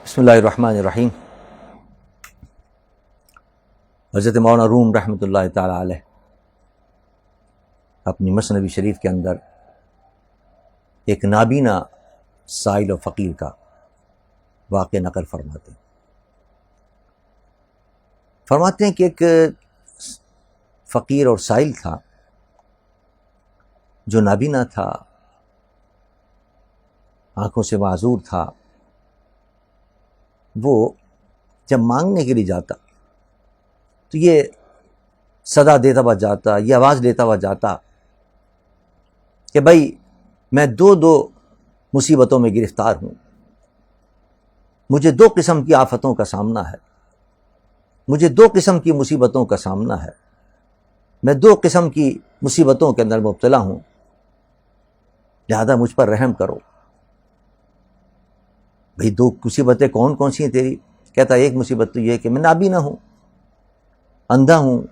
بسم اللہ الرحمن الرحیم۔ حضرت مولانا روم رحمۃ اللہ تعالیٰ علیہ اپنی مثنوی شریف کے اندر ایک نابینا سائل و فقیر کا واقعہ نقل فرماتے ہیں کہ ایک فقیر اور سائل تھا جو نابینا تھا، آنکھوں سے معذور تھا۔ وہ جب مانگنے کے لیے جاتا تو یہ صدا دیتا ہوا جاتا، یہ آواز دیتا ہوا جاتا کہ بھائی میں دو مصیبتوں میں گرفتار ہوں، مجھے دو قسم کی آفتوں کا سامنا ہے، مجھے دو قسم کی مصیبتوں کا سامنا ہے، میں دو قسم کی مصیبتوں کے اندر مبتلا ہوں، لہذا مجھ پر رحم کرو۔ بھئی دو مصیبتیں کون کون سی ہیں تیری؟ کہتا ایک مصیبت تو یہ ہے کہ میں نابینا ہوں، اندھا ہوں،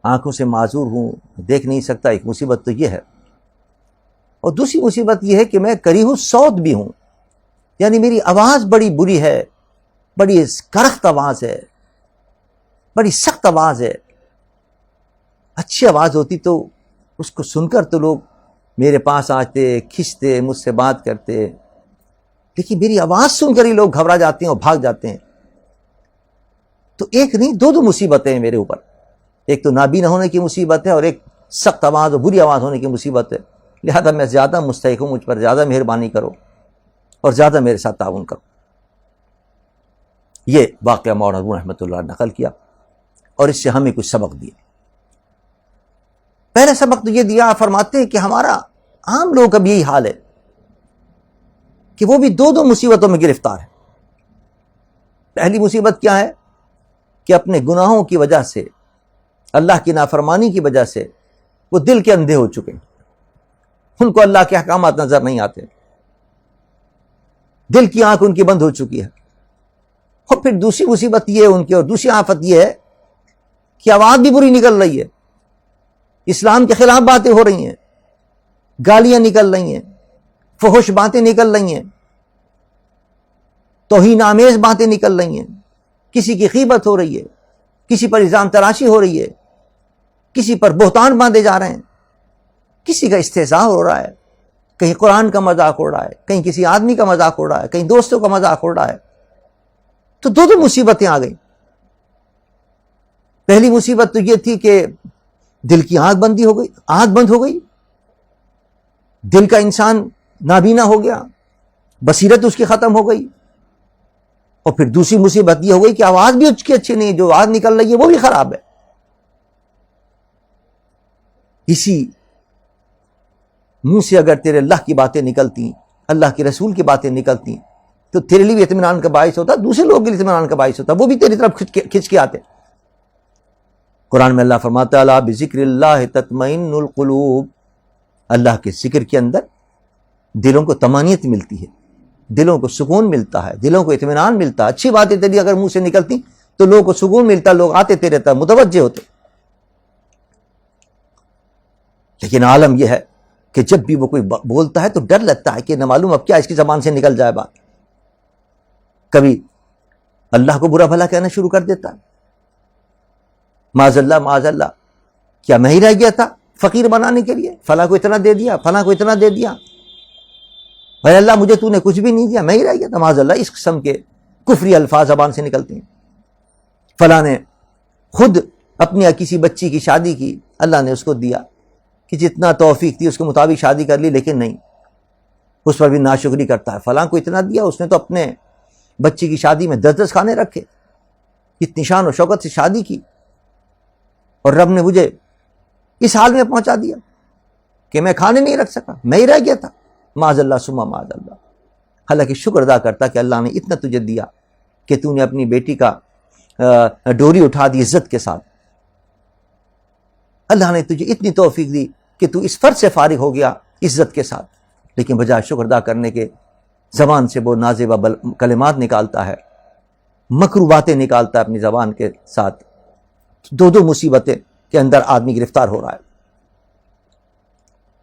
آنکھوں سے معذور ہوں، دیکھ نہیں سکتا، ایک مصیبت تو یہ ہے، اور دوسری مصیبت یہ ہے کہ میں کریہ الصوت بھی ہوں، یعنی میری آواز بڑی بری ہے، بڑی کرخت آواز ہے، بڑی سخت آواز ہے۔ اچھی آواز ہوتی تو اس کو سن کر تو لوگ میرے پاس آتے، کھنچتے، مجھ سے بات کرتے، لیکن میری آواز سن کر ہی لوگ گھبرا جاتے ہیں اور بھاگ جاتے ہیں۔ تو ایک نہیں دو مصیبتیں ہیں میرے اوپر، ایک تو نابینا ہونے کی مصیبت ہے اور ایک سخت آواز اور بری آواز ہونے کی مصیبت ہے، لہذا میں زیادہ مستحق ہوں، مجھ پر زیادہ مہربانی کرو اور زیادہ میرے ساتھ تعاون کرو۔ یہ واقعہ مولانا روم رحمۃ اللہ نے نقل کیا اور اس سے ہمیں کچھ سبق دیے۔ پہلا سبق تو یہ دیا، فرماتے ہیں کہ ہمارا عام لوگوں کا بھی یہی حال ہے کہ وہ بھی دو مصیبتوں میں گرفتار ہے۔ پہلی مصیبت کیا ہے کہ اپنے گناہوں کی وجہ سے، اللہ کی نافرمانی کی وجہ سے وہ دل کے اندھے ہو چکے ہیں، ان کو اللہ کے احکامات نظر نہیں آتے، دل کی آنکھ ان کی بند ہو چکی ہے۔ اور پھر دوسری مصیبت یہ ہے ان کی، اور دوسری آفت یہ ہے کہ آواز بھی بری نکل رہی ہے، اسلام کے خلاف باتیں ہو رہی ہیں، گالیاں نکل رہی ہیں، فحش باتیں نکل رہی ہیں، توہین آمیز باتیں نکل رہی ہیں، کسی کی غیبت ہو رہی ہے، کسی پر الزام تراشی ہو رہی ہے، کسی پر بہتان باندھے جا رہے ہیں، کسی کا استہزاء ہو رہا ہے، کہیں قرآن کا مذاق ہو رہا ہے، کہیں کسی آدمی کا مذاق ہو رہا ہے، کہیں دوستوں کا مذاق ہو رہا ہے۔ تو دو مصیبتیں آ گئیں۔ پہلی مصیبت تو یہ تھی کہ دل کی آنکھ بند ہو گئی، دل کا انسان نابینا ہو گیا، بصیرت اس کی ختم ہو گئی۔ اور پھر دوسری مصیبت یہ ہو گئی کہ آواز بھی اس کی اچھی نہیں، جو آواز نکل رہی ہے وہ بھی خراب ہے۔ اسی منہ سے اگر تیرے اللہ کی باتیں نکلتی، اللہ کے رسول کی باتیں نکلتی، تو تیرے لیے بھی اطمینان کا باعث ہوتا، دوسرے لوگوں کے لیے اطمینان کا باعث ہوتا، وہ بھی تیری طرف کھنچ کے آتے۔ قرآن میں اللہ فرماتا ہے الا بذکر اللہ تطمئن القلوب، اللہ کے ذکر کے اندر دلوں کو طمانینت ملتی ہے، دلوں کو سکون ملتا ہے، دلوں کو اطمینان ملتا ہے۔ اچھی باتیں تیری اگر منہ سے نکلتی تو لوگوں کو سکون ملتا، لوگ آتے تیرے طرف متوجہ ہوتے۔ لیکن عالم یہ ہے کہ جب بھی وہ کوئی بولتا ہے تو ڈر لگتا ہے کہ نہ معلوم اب کیا اس کی زبان سے نکل جائے بات، کبھی اللہ کو برا بھلا کہنا شروع کر دیتا ہے، معاذ اللہ، کیا میں ہی رہ گیا تھا فقیر بنانے کے لیے، فلاں کو اتنا دے دیا، فلاں کو اتنا دے دیا، بھائی اللہ مجھے تو نے کچھ بھی نہیں دیا، میں ہی رہ گیا تھا۔ معاذ اللہ، اس قسم کے کفری الفاظ زبان سے نکلتے ہیں۔ فلاں نے خود اپنی کسی بچی کی شادی کی، اللہ نے اس کو دیا کہ جتنا توفیق تھی اس کے مطابق شادی کر لی، لیکن نہیں، اس پر بھی ناشکری کرتا ہے۔ فلاں کو اتنا دیا، اس نے تو اپنے بچی کی شادی میں 10 کھانے رکھے، اتنی شان و شوکت سے شادی کی، اور رب نے مجھے اس حال میں پہنچا دیا کہ میں کھانے نہیں رکھ سکا، میں ہی رہ گیا تھا۔ معاذ اللہ ثم معاذ اللہ۔ حالانکہ شکر ادا کرتا کہ اللہ نے اتنا تجھے دیا کہ تو نے اپنی بیٹی کا ڈوری اٹھا دی عزت کے ساتھ، اللہ نے تجھے اتنی توفیق دی کہ تو اس فرض سے فارغ ہو گیا عزت کے ساتھ، لیکن بجائے شکر ادا کرنے کے زبان سے وہ نازیبہ کلمات نکالتا ہے، مکروہ باتیں نکالتا ہے اپنی زبان کے ساتھ۔ دو مصیبتیں کے اندر آدمی گرفتار ہو رہا ہے۔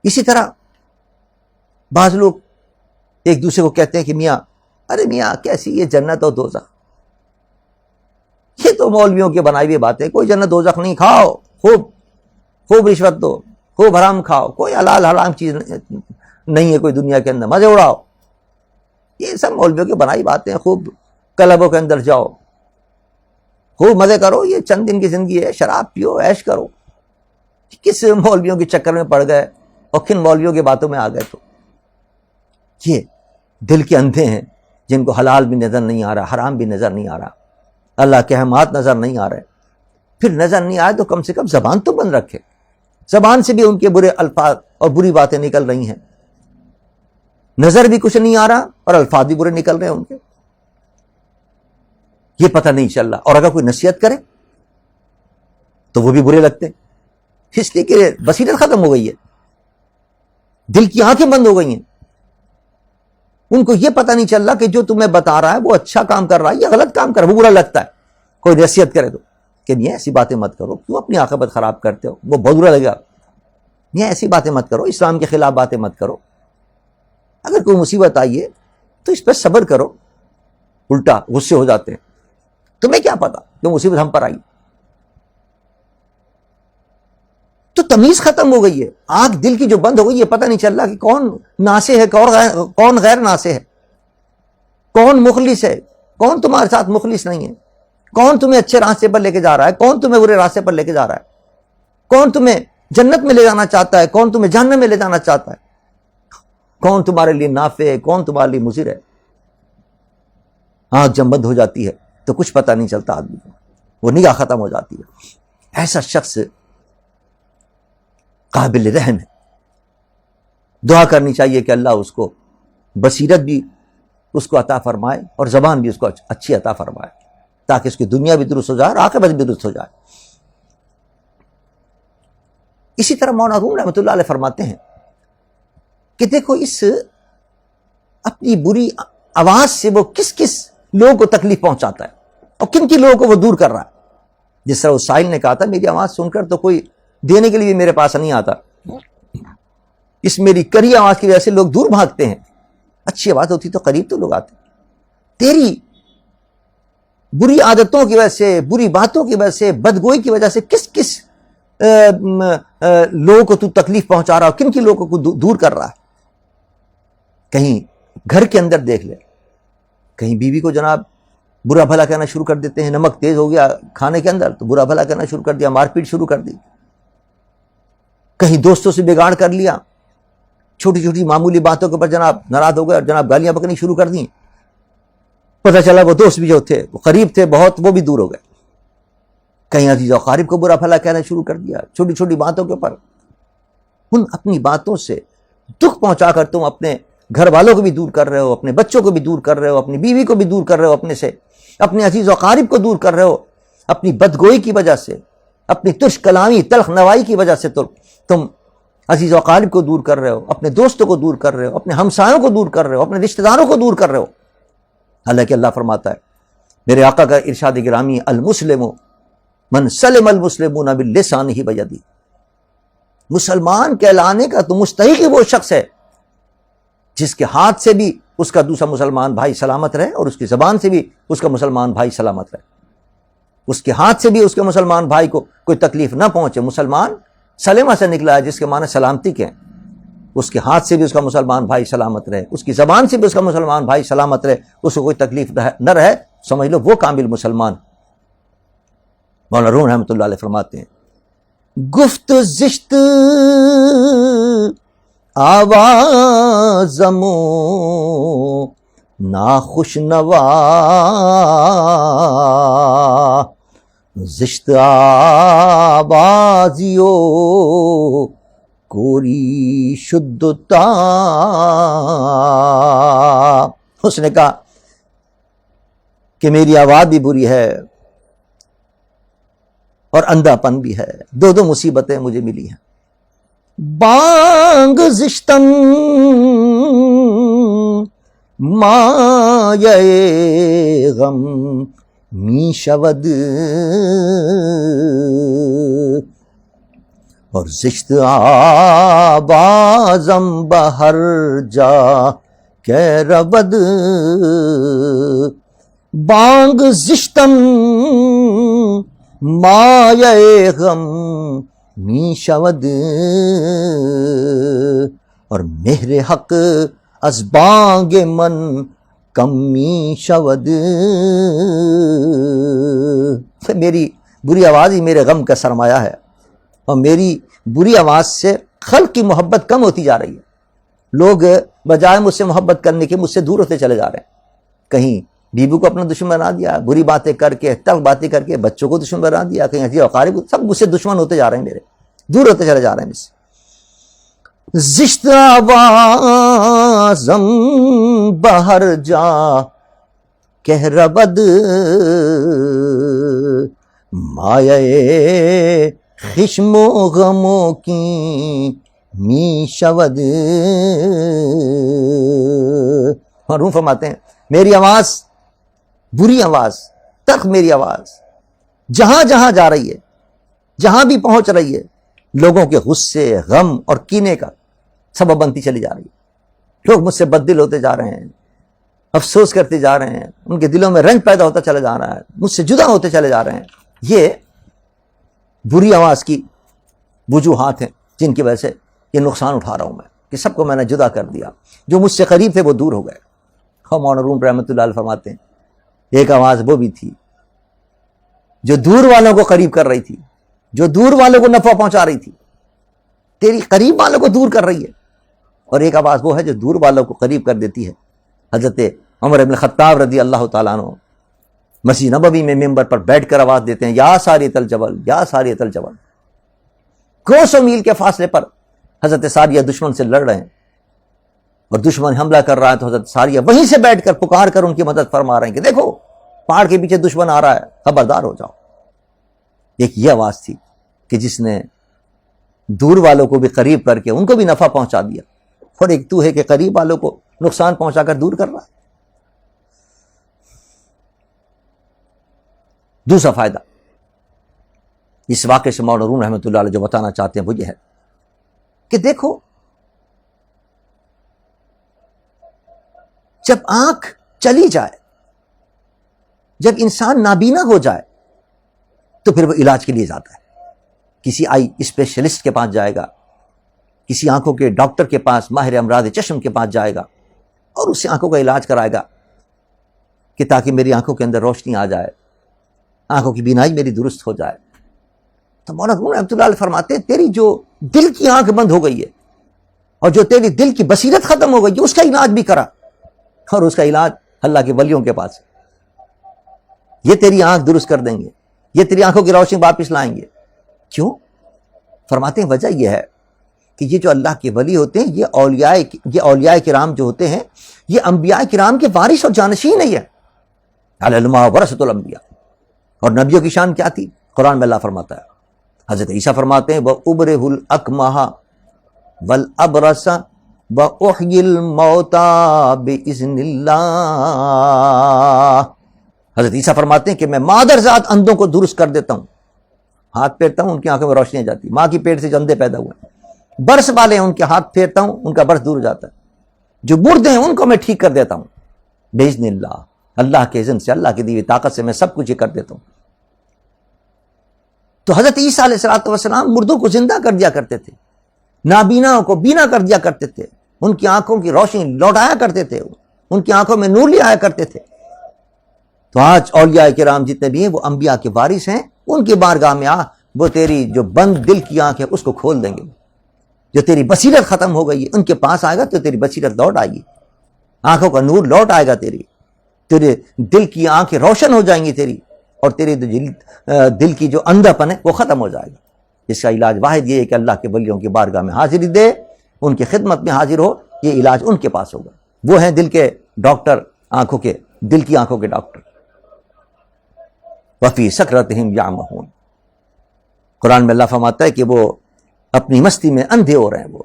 اسی طرح بعض لوگ ایک دوسرے کو کہتے ہیں کہ میاں ارے میاں کیسی یہ جنت اور دوزخ؟ یہ تو مولویوں کے بنائی ہوئی باتیں. کوئی جنت دوزخ نہیں. کھاؤ خوب خوب رشوت دو، خوب حرام کھاؤ، کوئی حلال حرام چیز نہیں ہے کوئی دنیا کے اندر. مزے اڑاؤ. یہ سب مولویوں کی بنائی باتیں. خوب کلبوں کے اندر جاؤ، خوب مزے کرو. یہ چند دن کی زندگی ہے، شراب پیو، عیش کرو. کس مولویوں کے چکر میں پڑ گئے اور کن مولویوں کی باتوں میں آ گئے؟ تو یہ دل کے اندھے ہیں جن کو حلال بھی نظر نہیں آ رہا، حرام بھی نظر نہیں آ رہا، اللہ کے احکامات نظر نہیں آ رہے. پھر نظر نہیں آئے تو کم سے کم زبان تو بند رکھے. زبان سے بھی ان کے برے الفاظ اور بری باتیں نکل رہی ہیں. نظر بھی کچھ نہیں آ رہا اور الفاظ بھی برے نکل رہے ہیں ان کے. یہ پتہ نہیں چل رہا. اور اگر کوئی نصیحت کرے تو وہ بھی برے لگتے ہیں، اس لیے کہ بصیرت ختم ہو گئی ہے، دل کی آنکھیں بند ہو گئی ہیں. ان کو یہ پتہ نہیں چل رہا کہ جو تمہیں بتا رہا ہے وہ اچھا کام کر رہا ہے یا غلط کام کر رہا ہے. وہ برا لگتا ہے. کوئی نصیحت کرے تو کہ یہ ایسی باتیں مت کرو، کیوں اپنی عاقبت خراب کرتے ہو؟ وہ بہت برا لگے گا. یہ ایسی باتیں مت کرو، اسلام کے خلاف باتیں مت کرو. اگر کوئی مصیبت آئی ہے تو اس پہ صبر کرو. الٹا غصے ہو جاتے ہیں. تمہیں کیا پتا کہ مصیبت ہم پر آئی؟ تو تمیز ختم ہو گئی ہے. آنکھ دل کی جو بند ہو گئی ہے، پتہ نہیں چل رہا کہ کون ناصح ہے، کون غیر ناصح ہے، کون مخلص ہے، کون تمہارے ساتھ مخلص نہیں ہے، کون تمہیں اچھے راستے پر لے کے جا رہا ہے، کون تمہیں برے راستے پر لے کے جا رہا ہے، کون تمہیں جنت میں لے جانا چاہتا ہے، کون تمہیں جہنم میں لے جانا چاہتا ہے، کون تمہارے لیے نافع ہے، کون تمہارے لیے مضر ہے. آنکھ جب بند ہو جاتی ہے تو کچھ پتہ نہیں چلتا آدمی کو. وہ نگاہ ختم ہو جاتی ہے. ایسا شخص قابل رحم ہے. دعا کرنی چاہیے کہ اللہ اس کو بصیرت بھی اس کو عطا فرمائے اور زبان بھی اس کو اچھی عطا فرمائے، تاکہ اس کی دنیا بھی درست ہو جائے اور عاقبت بھی درست ہو جائے. اسی طرح مولانا روم رحمۃ اللہ علیہ فرماتے ہیں کہ دیکھو اس اپنی بری آواز سے وہ کس کس لوگوں کو تکلیف پہنچاتا ہے اور کن کی لوگوں کو وہ دور کر رہا ہے. جس طرح اس سائل نے کہا تھا میری آواز سن کر تو کوئی دینے کے لیے میرے پاس نہیں آتا، اس میری کری آواز کی وجہ سے لوگ دور بھاگتے ہیں. اچھی آواز ہوتی تو قریب تو لوگ آتے. تیری بری عادتوں کی وجہ سے، بری باتوں کی وجہ سے، بدگوئی کی وجہ سے کس کس لوگوں کو تو تکلیف پہنچا رہا ہے، کن کی لوگوں کو دور کر رہا ہے. کہیں گھر کے اندر دیکھ لے، کہیں بیوی کو جناب برا بھلا کہنا شروع کر دیتے ہیں. نمک تیز ہو گیا کھانے کے اندر تو برا بھلا کہنا شروع کر دیا، مار پیٹ شروع کر دی. کہیں دوستوں سے بگاڑ کر لیا، چھوٹی چھوٹی معمولی باتوں کے اوپر جناب ناراض ہو گئے اور جناب گالیاں بکنی شروع کر دیں. پتہ چلا وہ دوست بھی جو تھے وہ قریب تھے بہت، وہ بھی دور ہو گئے. کہیں عزیز و اقارب کو برا بھلا کہنا شروع کر دیا چھوٹی چھوٹی باتوں کے اوپر. ان اپنی باتوں سے دکھ پہنچا کر تم اپنے گھر والوں کو بھی دور کر رہے ہو، اپنے بچوں کو بھی دور کر رہے ہو، اپنی بیوی کو بھی دور کر رہے ہو اپنے سے، اپنے عزیز و اقارب کو دور کر رہے ہو. اپنی بدگوئی کی وجہ سے، اپنی ترش کلامی تلخ نوائی کی وجہ سے تم عزیز و اقارب کو دور کر رہے ہو، اپنے دوستوں کو دور کر رہے ہو، اپنے ہمسایوں کو دور کر رہے ہو، اپنے رشتہ داروں کو دور کر رہے ہو. حالانکہ اللہ فرماتا ہے، میرے آقا کا ارشاد گرامی، المسلم من سلم المسلمون بلسانہ ویدہ. مسلمان کہلانے کا تو مستحق ہی وہ شخص ہے جس کے ہاتھ سے بھی اس کا دوسرا مسلمان بھائی سلامت رہے اور اس کی زبان سے بھی اس کا مسلمان بھائی سلامت رہے. اس کے ہاتھ سے بھی اس کے مسلمان بھائی کو کوئی تکلیف نہ پہنچے. مسلمان سلمہ سے نکلا ہے جس کے معنی سلامتی کے ہیں. اس کے ہاتھ سے بھی اس کا مسلمان بھائی سلامت رہے، اس کی زبان سے بھی اس کا مسلمان بھائی سلامت رہے، اس کو کوئی تکلیف نہ رہے، سمجھ لو وہ کامل مسلمان. مولانا روم رحمۃ اللہ علیہ فرماتے ہیں، گفت زشت آوازمو ناخوش نوا، زشت آوازیو کوری شدتا. اس نے کہا کہ میری آواز بھی بری ہے اور اندھا پن بھی ہے، دو مصیبتیں مجھے ملی ہیں. بانگ زشتم مایہ غم می شود، اور زشت آوازم بہر جا کہ رود بانگ زشتم مایہ غم می شود، اور مہر حق از بانگ من کم می شود. میری بری آواز ہی میرے غم کا سرمایہ ہے، اور میری بری آواز سے خلق کی محبت کم ہوتی جا رہی ہے. لوگ بجائے مجھ سے محبت کرنے کے مجھ سے دور ہوتے چلے جا رہے ہیں. کہیں بیوی کو اپنا دشمن بنا دیا، بری باتیں کر کے، تلخ باتیں کر کے بچوں کو دشمن بنا دیا، کہیں عزیز اقارب، سب مجھ سے دشمن ہوتے جا رہے ہیں، میرے دور ہوتے چلے جا رہے ہیں مجھ سے. زشت آوازم بہر جا کہہ رود مایہ خشم و غموں کی می شود. اور روح فرماتے ہیں میری آواز، بری آواز، تلخ میری آواز جہاں جہاں جا رہی ہے، جہاں بھی پہنچ رہی ہے، لوگوں کے غصے، غم اور کینے کا سبب بنتی چلی جا رہی ہے. لوگ مجھ سے بددل ہوتے جا رہے ہیں، افسوس کرتے جا رہے ہیں، ان کے دلوں میں رنج پیدا ہوتا چلا جا رہا ہے، مجھ سے جدا ہوتے چلے جا رہے ہیں. یہ بری آواز کی وجوہات ہیں جن کی وجہ سے یہ نقصان اٹھا رہا ہوں میں، کہ سب کو میں نے جدا کر دیا. جو مجھ سے قریب تھے وہ دور ہو گئے. مولانا روم رحمۃ اللہ علیہ فرماتے ہیں ایک آواز وہ بھی تھی جو دور والوں کو قریب کر رہی تھی، جو دور والوں کو نفع پہنچا رہی تھی، تیری قریب والوں کو دور کر رہی ہے. اور ایک آواز وہ ہے جو دور والوں کو قریب کر دیتی ہے. حضرت عمر بن خطاب رضی اللہ تعالیٰ عنہ مسجد نبوی میں ممبر پر بیٹھ کر آواز دیتے ہیں، یا ساریۃ الجبل، یا ساریۃ الجبل. کوسوں میل کے فاصلے پر حضرت ساریہ دشمن سے لڑ رہے ہیں، اور دشمن حملہ کر رہا ہے تو حضرت ساریہ وہیں سے بیٹھ کر پکار کر ان کی مدد فرما رہے ہیں کہ دیکھو پہاڑ کے پیچھے دشمن آ رہا ہے، خبردار ہو جاؤ. ایک یہ آواز تھی کہ جس نے دور والوں کو بھی قریب کر کے ان کو بھی نفع پہنچا دیا، اور ایک تو ہے کہ قریب والوں کو نقصان پہنچا کر دور کر رہا ہے. دوسرا فائدہ اس واقعے سے مولانا روم رحمۃ اللہ علیہ جو بتانا چاہتے ہیں وہ یہ ہے کہ دیکھو جب آنکھ چلی جائے، جب انسان نابینا ہو جائے تو پھر وہ علاج کے لیے جاتا ہے. کسی آئی اسپیشلسٹ کے پاس جائے گا، کسی آنکھوں کے ڈاکٹر کے پاس، ماہر امراض چشم کے پاس جائے گا، اور اس سے آنکھوں کا علاج کرائے گا کہ تاکہ میری آنکھوں کے اندر روشنی آ جائے، آنکھوں کی بینائی میری درست ہو جائے. تو مولانا روم رحمۃ اللہ علیہ فرماتے ہیں تیری جو دل کی آنکھ بند ہو گئی ہے اور جو تیری دل کی بصیرت ختم ہو گئی ہے، اس کا علاج بھی کرا، اور اس کا علاج اللہ کے ولیوں کے پاس. یہ تیری آنکھ درست کر دیں گے، یہ تیری آنکھوں کی روشنی واپس لائیں گے. کیوں؟ فرماتے ہیں وجہ یہ ہے کہ یہ جو اللہ کے ولی ہوتے ہیں، یہ اولیاء کرام جو ہوتے ہیں، یہ انبیاء کرام کے وارث اور جانشین نہیں ہے. العلماء ورثۃ الانبیاء. اور نبیوں کی شان کیا تھی؟ قرآن میں اللہ فرماتا ہے، حضرت عیسیٰ فرماتے ہیں وَأُبْرِئُ الْأَكْمَحَ وَالْأَبْرَصَ وَأُحْيِي الْمَوْتَىٰ بِإِذْنِ اللَّهِ. حضرت عیسیٰ فرماتے ہیں کہ میں مادر ذات اندھوں کو درست کر دیتا ہوں، ہاتھ پھیرتا ہوں ان کی آنکھوں میں روشنی آ جاتی. ماں کی پیٹ سے جو اندھے پیدا ہوئے ہیں، برس والے ہیں، ان کے ہاتھ پھیرتا ہوں ان کا برس دور ہو جاتا ہے. جو مردے ہیں ان کو میں ٹھیک کر دیتا ہوں بِإِذْنِ اللَّهِ، اللہ کے اذن سے، اللہ کی دی ہوئی طاقت سے میں سب کچھ یہ کر دیتا ہوں. تو حضرت عیسیٰ علیہ السلام مردوں کو زندہ کر دیا کرتے تھے، نابیناؤں کو بینا کر دیا کرتے تھے، ان کی آنکھوں کی روشنی لوٹایا کرتے تھے، ان کی آنکھوں میں نور لے آیا کرتے تھے. تو آج اولیاء کرام جتنے بھی ہیں وہ انبیاء کے وارث ہیں. ان کی بارگاہ میں آ، وہ تیری جو بند دل کی آنکھ ہے اس کو کھول دیں گے. جو تیری بصیرت ختم ہو گئی ہے ان کے پاس آئے گا تو تیری بصیرت لوٹ آئے گی، آنکھوں کا نور لوٹ آئے گا، تیرے دل کی آنکھیں روشن ہو جائیں گی تیری، اور تیرے دل کی جو اندھا پن ہے وہ ختم ہو جائے گا. اس کا علاج واحد یہ ہے کہ اللہ کے ولیوں کی بارگاہ میں حاضری دے، ان کی خدمت میں حاضر ہو. یہ علاج ان کے پاس ہوگا، وہ ہیں دل کے ڈاکٹر، آنکھوں کے، دل کی آنکھوں کے ڈاکٹر. وفی سکرتہم یعمہون. قرآن میں اللہ فرماتا ہے کہ وہ اپنی مستی میں اندھے ہو رہے ہیں، وہ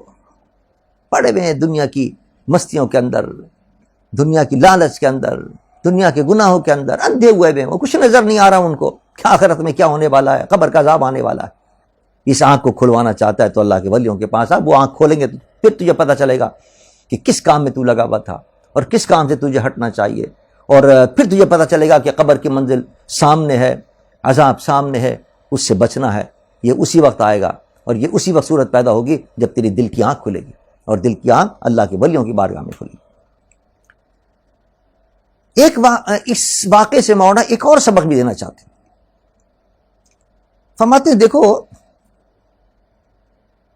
پڑے ہوئے ہیں دنیا کی مستیوں کے اندر، دنیا کی لالچ کے اندر، دنیا کے گناہوں کے اندر اندھے ہوئے ہیں. وہ کچھ نظر نہیں آ رہا ان کو کہ آخرت میں کیا ہونے والا ہے، قبر کا عذاب آنے والا ہے. اس آنکھ کو کھلوانا چاہتا ہے تو اللہ کے ولیوں کے پاس آ، وہ آنکھ کھولیں گے تو پھر تجھے پتہ چلے گا کہ کس کام میں تو لگا ہوا تھا اور کس کام سے تجھے ہٹنا چاہیے، اور پھر تجھے پتہ چلے گا کہ قبر کی منزل سامنے ہے، عذاب سامنے ہے، اس سے بچنا ہے۔ یہ اسی وقت آئے گا، اور یہ اسی وقت صورت پیدا ہوگی جب تیری دل کی آنکھ کھلے گی، اور دل کی آنکھ اللہ کے ولیوں کی بارگاہ میں کھلے گی۔ اس واقعے سے مولانا ایک اور سبق بھی دینا چاہتے ہیں۔ فرماتے ہیں دیکھو،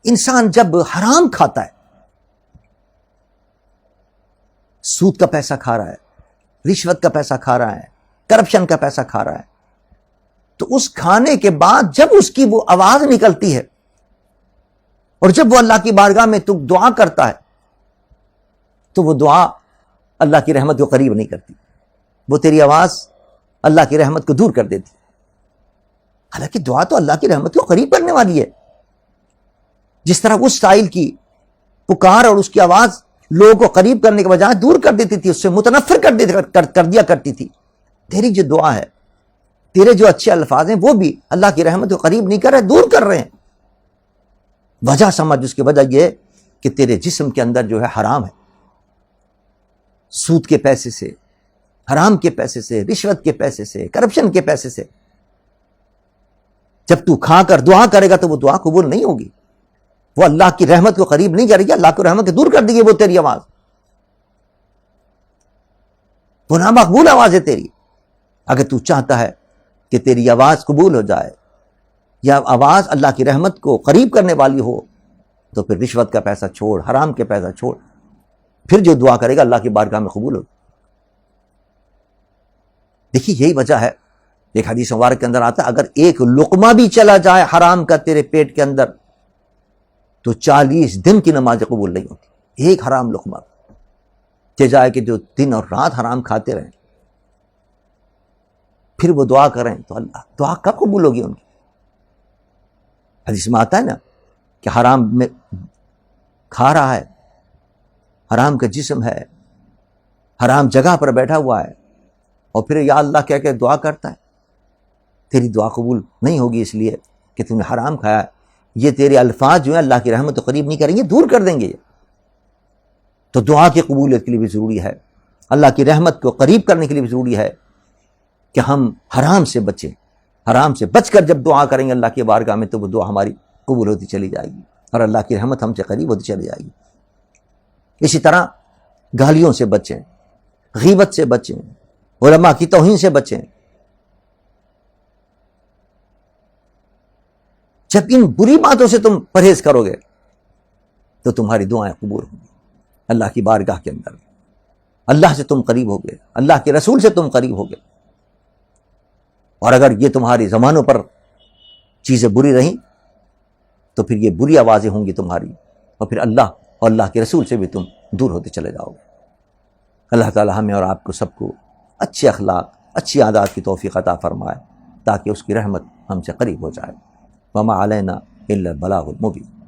انسان جب حرام کھاتا ہے، سود کا پیسہ کھا رہا ہے، رشوت کا پیسہ کھا رہا ہے، کرپشن کا پیسہ کھا رہا ہے، تو اس کھانے کے بعد جب اس کی وہ آواز نکلتی ہے، اور جب وہ اللہ کی بارگاہ میں تو دعا کرتا ہے، تو وہ دعا اللہ کی رحمت کو قریب نہیں کرتی، وہ تیری آواز اللہ کی رحمت کو دور کر دیتی۔ حالانکہ دعا تو اللہ کی رحمت کو قریب کرنے والی ہے۔ جس طرح اس سائل کی پکار اور اس کی آواز لوگوں کو قریب کرنے کے بجائے دور کر دیتی تھی، اس سے متنفر کر دیا کرتی تھی، تیری جو دعا ہے، تیرے جو اچھے الفاظ ہیں، وہ بھی اللہ کی رحمت کو قریب نہیں کر رہے، دور کر رہے ہیں۔ وجہ سمجھ، اس کی وجہ یہ ہے کہ تیرے جسم کے اندر جو ہے حرام ہے، سود کے پیسے سے، حرام کے پیسے سے، رشوت کے پیسے سے، کرپشن کے پیسے سے۔ جب تو کھا کر دعا کرے گا تو وہ دعا قبول نہیں ہوگی، وہ اللہ کی رحمت کو قریب نہیں کرے گی، اللہ کی رحمت کو دور کر دے گی وہ تیری آواز، وہ نامقبول آواز ہے تیری۔ اگر تو چاہتا ہے کہ تیری آواز قبول ہو جائے، یا آواز اللہ کی رحمت کو قریب کرنے والی ہو، تو پھر رشوت کا پیسہ چھوڑ، حرام کے پیسہ چھوڑ، پھر جو دعا کرے گا اللہ کی بارگاہ میں قبول ہو۔ دیکھیے یہی وجہ ہے، ایک حدیث مبارک کے اندر آتا ہے، اگر ایک لقمہ بھی چلا جائے حرام کا تیرے پیٹ کے اندر تو 40 دن کی نماز قبول نہیں ہوتی۔ ایک حرام لقمہ کہ جائے کہ جو دن اور رات حرام کھاتے رہیں، پھر وہ دعا کریں تو اللہ دعا کب قبول ہوگی ان کی؟ حدیث میں آتا ہے نا کہ حرام میں کھا رہا ہے، حرام کا جسم ہے، حرام جگہ پر بیٹھا ہوا ہے، اور پھر یا اللہ کہہ کے دعا کرتا ہے، تیری دعا قبول نہیں ہوگی، اس لیے کہ تم نے حرام کھایا ہے۔ یہ تیرے الفاظ جو ہیں اللہ کی رحمت کو قریب نہیں کریں گے، دور کر دیں گے۔ تو دعا کی قبولیت کے لیے بھی ضروری ہے، اللہ کی رحمت کو قریب کرنے کے لیے بھی ضروری ہے کہ ہم حرام سے بچیں۔ حرام سے بچ کر جب دعا کریں گے اللہ کی بارگاہ میں، تو وہ دعا ہماری قبول ہوتی چلی جائے گی، اور اللہ کی رحمت ہم سے قریب ہوتی چلی جائے گی۔ اسی طرح گالیوں سے بچیں، غیبت سے بچیں، علماء کی توہین سے بچیں۔ جب ان بری باتوں سے تم پرہیز کرو گے تو تمہاری دعائیں قبول ہوں گی اللہ کی بارگاہ کے اندر، اللہ سے تم قریب ہوگے، اللہ کے رسول سے تم قریب ہوگے۔ اور اگر یہ تمہاری زبانوں پر چیزیں بری رہیں تو پھر یہ بری آوازیں ہوں گی تمہاری، اور پھر اللہ اور اللہ کے رسول سے بھی تم دور ہوتے چلے جاؤ گے۔ اللہ تعالی ہمیں اور آپ کو سب کو اچھے اخلاق، اچھی عادات کی توفیق عطا فرمائے، تاکہ اس کی رحمت ہم سے قریب ہو جائے۔ وما علینا الا البلاغ المبین۔